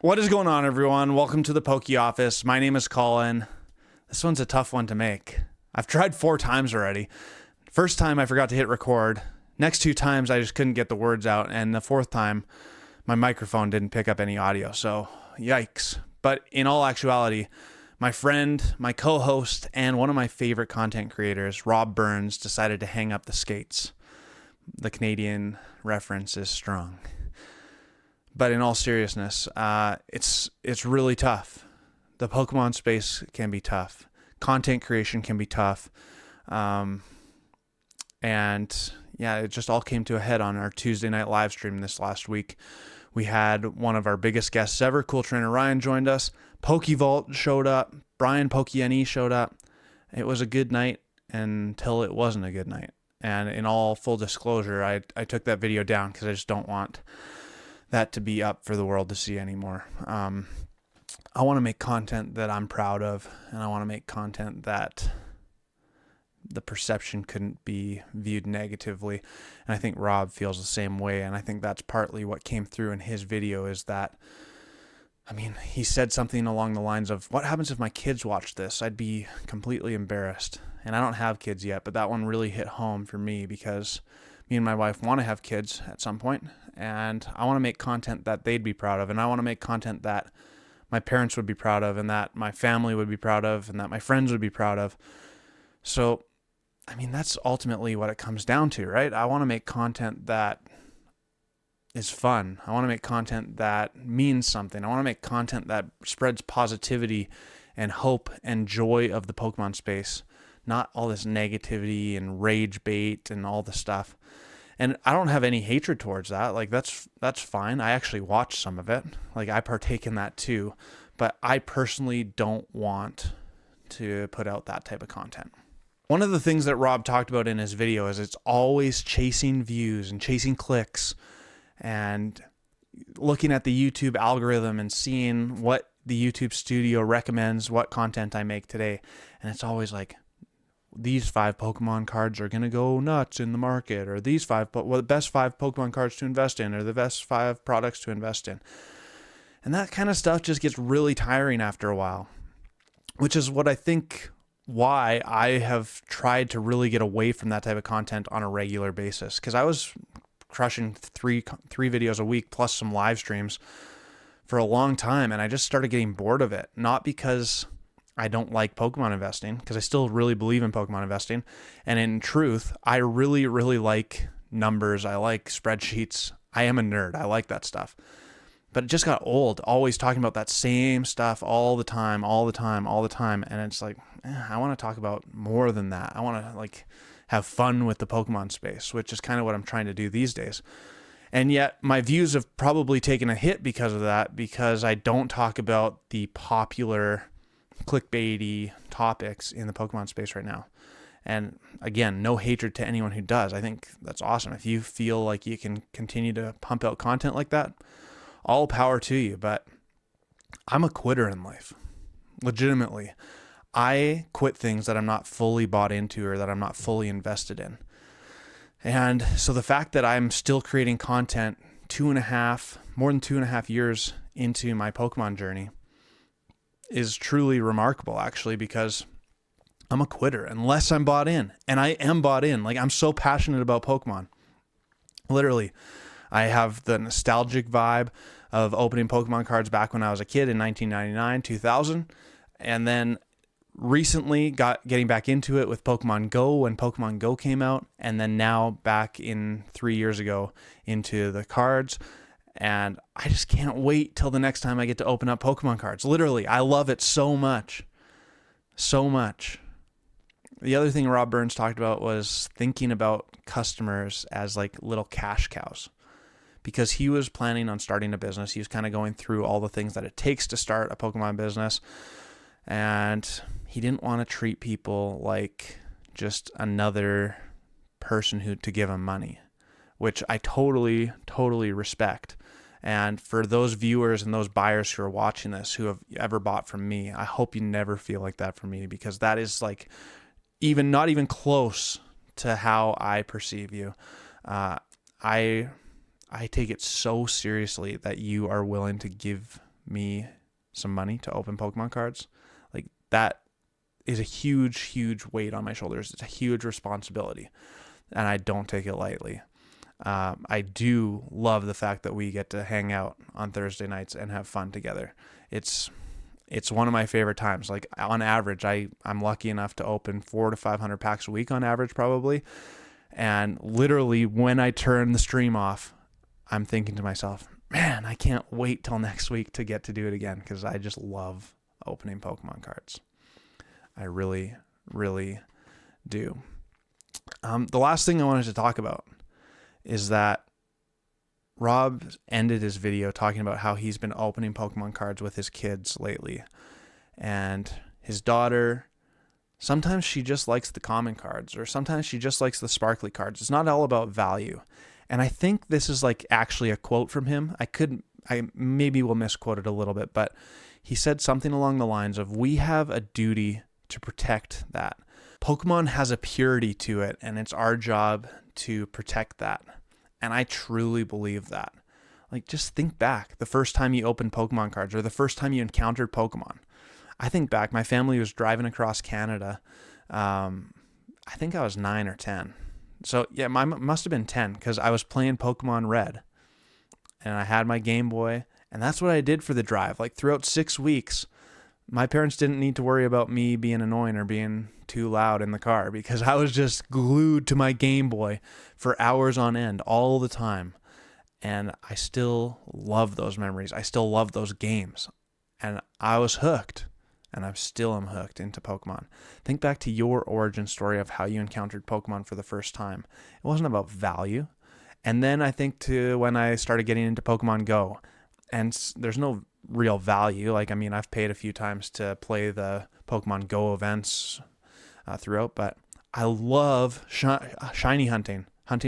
What is going on, everyone? Welcome to the Poke Office. My name is Colin. This one's a tough one to make. I've tried 4 times already. First time I forgot to hit record. Next 2 times I just couldn't get the words out. And the 4th time my microphone didn't pick up any audio. So yikes. But in all actuality, my friend, my co-host, and one of my favorite content creators, Rob Burns, decided to hang up the skates. The Canadian reference is strong. But in all seriousness, it's really tough. The Pokemon space can be tough. Content creation can be tough. And yeah, it just all came to a head on our Tuesday night live stream this last week. We had one of our biggest guests ever, Cool Trainer Ryan, joined us. PokeVault showed up. Brian PokeNE showed up. It was a good night until it wasn't a good night. And in all full disclosure, I took that video down because I just don't want that to be up for the world to see anymore. I want to make content that I'm proud of, and I want to make content that the perception couldn't be viewed negatively. And I think Rob feels the same way, and I think that's partly what came through in his video is that, I mean, he said something along the lines of, what happens if my kids watch this? I'd be completely embarrassed. And I don't have kids yet, but that one really hit home for me because me and my wife want to have kids at some point, and I want to make content that they'd be proud of, and I want to make content that my parents would be proud of, and that my family would be proud of, and that my friends would be proud of. So, I mean, that's ultimately what it comes down to, right? I want to make content that is fun. I want to make content that means something. I want to make content that spreads positivity and hope and joy of the Pokemon space, not all this negativity and rage bait and all the stuff. And I don't have any hatred towards that. Like, that's fine. I actually watch some of it. Like, I partake in that too. But I personally don't want to put out that type of content. One of the things that Rob talked about in his video is it's always chasing views and chasing clicks and looking at the YouTube algorithm and seeing what the YouTube studio recommends, what content I make today. And it's always like, these 5 Pokemon cards are going to go nuts in the market, or these 5, the best 5 Pokemon cards to invest in, or the best 5 products to invest in. And that kind of stuff just gets really tiring after a while, which is what I think why I have tried to really get away from that type of content on a regular basis. Because I was crushing three videos a week plus some live streams for a long time, and I just started getting bored of it. Not because I don't like Pokemon investing, because I still really believe in Pokemon investing. And in truth, I really, really like numbers. I like spreadsheets. I am a nerd. I like that stuff. But it just got old, always talking about that same stuff all the time. And it's like, I want to talk about more than that. I want to have fun with the Pokemon space, which is kind of what I'm trying to do these days. And yet my views have probably taken a hit because of that, because I don't talk about the popular clickbaity topics in the Pokemon space right now. And again, no hatred to anyone who does. I think that's awesome. If you feel like you can continue to pump out content like that, all power to you. But I'm a quitter in life. Legitimately. I quit things that I'm not fully bought into or that I'm not fully invested in. And so the fact that I'm still creating content more than 2.5 years into my Pokemon journey is truly remarkable, actually, because I'm a quitter unless I'm bought in. And I am bought in. Like, I'm so passionate about Pokemon. Literally, I have the nostalgic vibe of opening Pokemon cards back when I was a kid in 1999, 2000. And then recently getting back into it with Pokemon Go when Pokemon Go came out. And then now back in 3 years ago into the cards. And I just can't wait till the next time I get to open up Pokemon cards. Literally, I love it so much. So much. The other thing Rob Burns talked about was thinking about customers as like little cash cows. Because he was planning on starting a business. He was kind of going through all the things that it takes to start a Pokemon business. And he didn't want to treat people like just another person to give him money, which I totally, totally respect. And for those viewers and those buyers who are watching this who have ever bought from me, I hope you never feel like that from me, because that is like not even close to how I perceive you. I take it so seriously that you are willing to give me some money to open Pokemon cards. Like, that is a huge weight on my shoulders. It's a huge responsibility, and I don't take it lightly. I do love the fact that we get to hang out on Thursday nights and have fun together. It's one of my favorite times. Like, on average, I'm lucky enough to open 400 to 500 packs a week on average, probably. And literally, when I turn the stream off, I'm thinking to myself, man, I can't wait till next week to get to do it again, because I just love opening Pokemon cards. I really do. The last thing I wanted to talk about is that Rob ended his video talking about how he's been opening Pokemon cards with his kids lately. And his daughter, sometimes she just likes the common cards, or sometimes she just likes the sparkly cards. It's not all about value. And I think this is like actually a quote from him. I maybe will misquote it a little bit, but he said something along the lines of, we have a duty to protect that. Pokemon has a purity to it, and it's our job to protect that. And I truly believe that. Like, just think back the first time you opened Pokemon cards, or the first time you encountered Pokemon. I think back, my family was driving across Canada. I think I was 9 or 10. So yeah, I must have been 10, because I was playing Pokemon Red, and I had my Game Boy, and that's what I did for the drive. Like, throughout 6 weeks, my parents didn't need to worry about me being annoying or being too loud in the car, because I was just glued to my Game Boy for hours on end all the time. And I still love those memories. I still love those games. And I was hooked, and I still am hooked into Pokemon. Think back to your origin story of how you encountered Pokemon for the first time. It wasn't about value. And then I think to when I started getting into Pokemon Go, and there's no real value. Like, I mean, I've paid a few times to play the Pokemon Go events throughout, but I love shiny hunting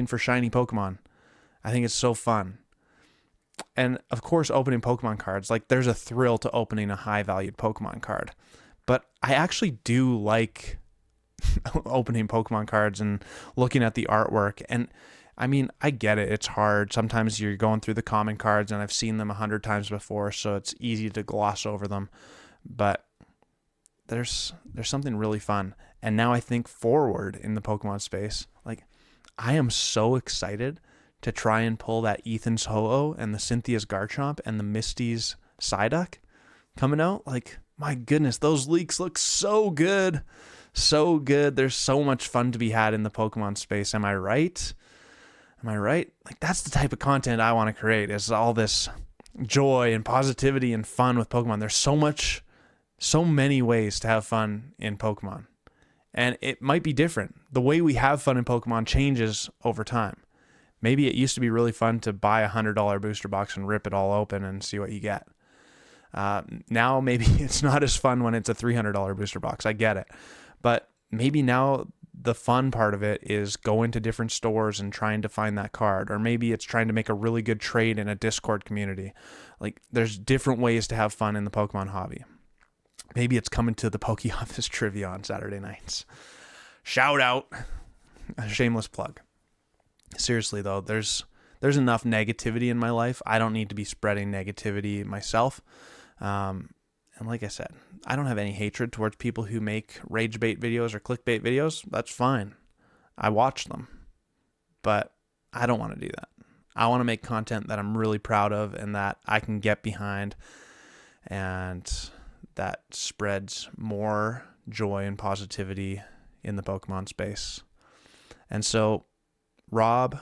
for shiny Pokemon. I think it's so fun. And of course, opening Pokemon cards, like, there's a thrill to opening a high valued Pokemon card. But I actually do like opening Pokemon cards and looking at the artwork. And I mean, I get it. It's hard. Sometimes you're going through the common cards, and I've seen them 100 times before, so it's easy to gloss over them. But there's something really fun. And now I think forward in the Pokemon space, like, I am so excited to try and pull that Ethan's Ho-Oh and the Cynthia's Garchomp and the Misty's Psyduck coming out. Like, my goodness, those leaks look so good. So good. There's so much fun to be had in the Pokemon space. Am I right? Like, that's the type of content I want to create, is all this joy and positivity and fun with Pokemon. There's so many ways to have fun in Pokemon. And it might be different. The way we have fun in Pokemon changes over time. Maybe it used to be really fun to buy a $100 booster box and rip it all open and see what you get. Now maybe it's not as fun when it's a $300 booster box. I get it. But maybe now the fun part of it is going to different stores and trying to find that card. Or maybe it's trying to make a really good trade in a Discord community. Like, there's different ways to have fun in the Pokemon hobby. Maybe it's coming to the Poke Office trivia on Saturday nights. Shout out. A shameless plug. Seriously though, there's enough negativity in my life. I don't need to be spreading negativity myself. And like I said, I don't have any hatred towards people who make rage bait videos or clickbait videos. That's fine. I watch them. But I don't want to do that. I want to make content that I'm really proud of and that I can get behind, and that spreads more joy and positivity in the Pokemon space. And so, Rob,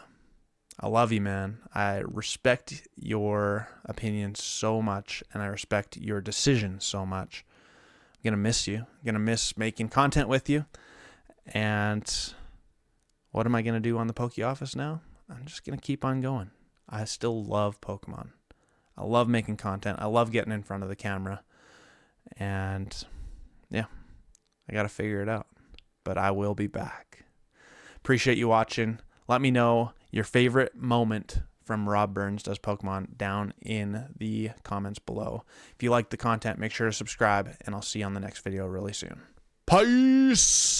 I love you, man. I respect your opinion so much, and I respect your decision so much. I'm going to miss you. I'm going to miss making content with you. And what am I going to do on the Poke Office now? I'm just going to keep on going. I still love Pokemon. I love making content. I love getting in front of the camera. And yeah, I got to figure it out. But I will be back. Appreciate you watching. Let me know your favorite moment from Rob Burns Does Pokemon down in the comments below. If you like the content, make sure to subscribe, and I'll see you on the next video really soon. Peace!